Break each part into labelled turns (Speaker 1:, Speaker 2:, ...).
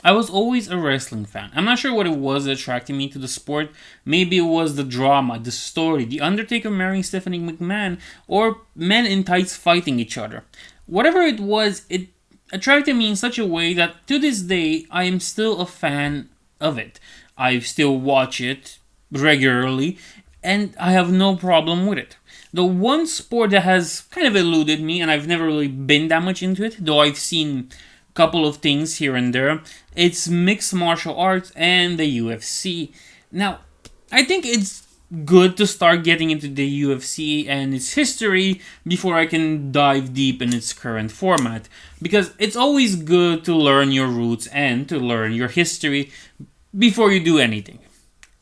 Speaker 1: I was always a wrestling fan. I'm not sure what it was that attracted me to the sport. Maybe it was the drama, the story, The Undertaker marrying Stephanie McMahon, or men in tights fighting each other. Whatever it was, it attracted me in such a way that to this day, I am still a fan of it. I still watch it regularly, and I have no problem with it. The one sport that has kind of eluded me, and I've never really been that much into it, though I've seen a couple of things here and there, it's mixed martial arts and the UFC. Now, I think it's good to start getting into the UFC and its history before I can dive deep in its current format, because it's always good to learn your roots and to learn your history before you do anything.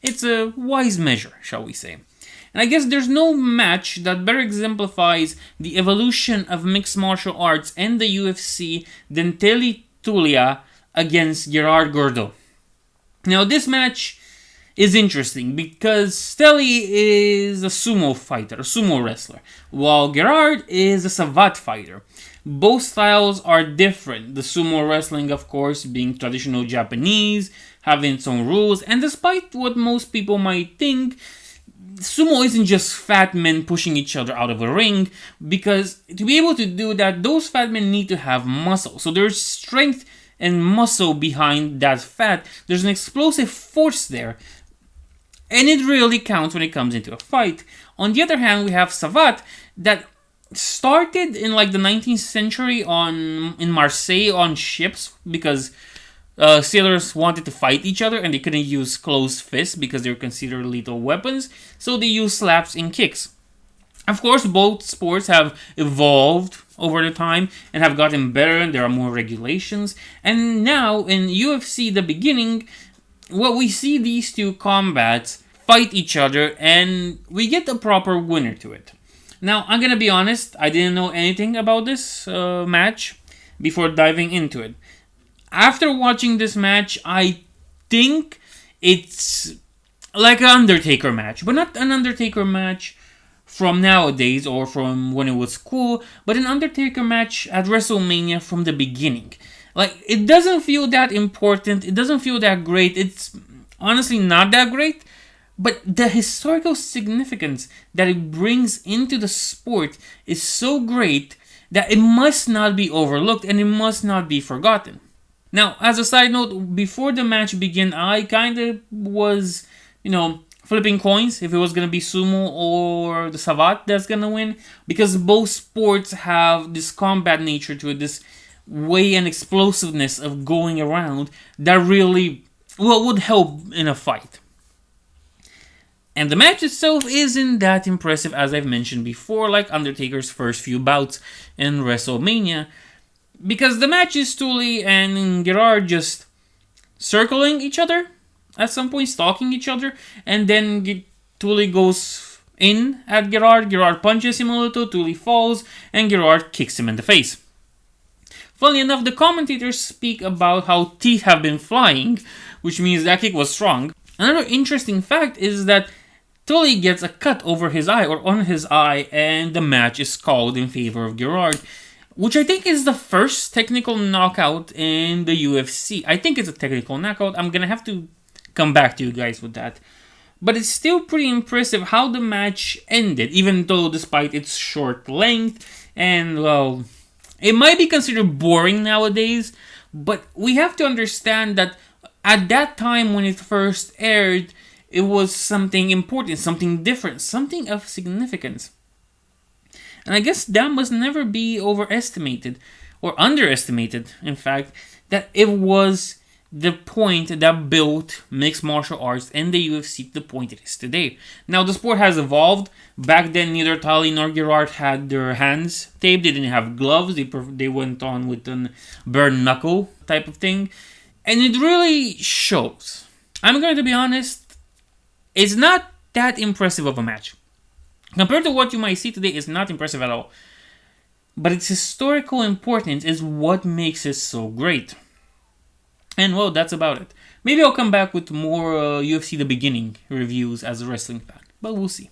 Speaker 1: It's a wise measure, shall we say. And I guess there's no match that better exemplifies the evolution of mixed martial arts and the UFC than TEILA TULI against GERARD GORDEAU. Now, this match is interesting because Steli is a sumo fighter, a sumo wrestler, while Gerard is a savate fighter. Both styles are different. The sumo wrestling, of course, being traditional Japanese, having its own rules, and despite what most people might think, sumo isn't just fat men pushing each other out of a ring, because to be able to do that, those fat men need to have muscle. So there's strength and muscle behind that fat. There's an explosive force there, and it really counts when it comes into a fight. On the other hand, we have savate that started in like the 19th century in Marseille on ships because sailors wanted to fight each other and they couldn't use closed fists because they were considered lethal weapons, so they used slaps and kicks. Of course, both sports have evolved over the time and have gotten better, and there are more regulations. And now in UFC, the beginning, what we see these two combats fight each other and we get a proper winner to it. Now, I'm gonna be honest, I didn't know anything about this match before diving into it. After watching this match, I think it's like an Undertaker match, but not an Undertaker match from nowadays or from when it was cool, but an Undertaker match at WrestleMania from the beginning. Like, it doesn't feel that important, it doesn't feel that great, it's honestly not that great, but the historical significance that it brings into the sport is so great that it must not be overlooked and it must not be forgotten. Now, as a side note, before the match began, I kind of was, flipping coins if it was going to be sumo or the savate that's going to win, because both sports have this combat nature to it, this way and explosiveness of going around that really, would help in a fight. And the match itself isn't that impressive, as I've mentioned before, like Undertaker's first few bouts in WrestleMania, because the match is Tully and Gerard just circling each other at some point, stalking each other, and then Tully goes in at Gerard. Gerard punches him a little, Tully falls, and Gerard kicks him in the face. Funnily enough, the commentators speak about how teeth have been flying, which means that kick was strong. Another interesting fact is that Tully gets a cut over his eye or on his eye, and the match is called in favor of Gerard, which I think is the first technical knockout in the UFC. I think it's a technical knockout. I'm gonna have to come back to you guys with that. But it's still pretty impressive how the match ended, even though despite its short length, and well, it might be considered boring nowadays, but we have to understand that at that time when it first aired, it was something important, something different, something of significance. And I guess that must never be overestimated, or underestimated, in fact, that it was the point that built mixed martial arts and the UFC to the point it is today. Now, the sport has evolved. Back then, neither Tully nor Gerard had their hands taped. They didn't have gloves. They went on with a bare knuckle type of thing. And it really shows. I'm going to be honest, it's not that impressive of a match. Compared to what you might see today, it's not impressive at all. But its historical importance is what makes it so great. And well, that's about it. Maybe I'll come back with more UFC The Beginning reviews as a wrestling fan, but we'll see.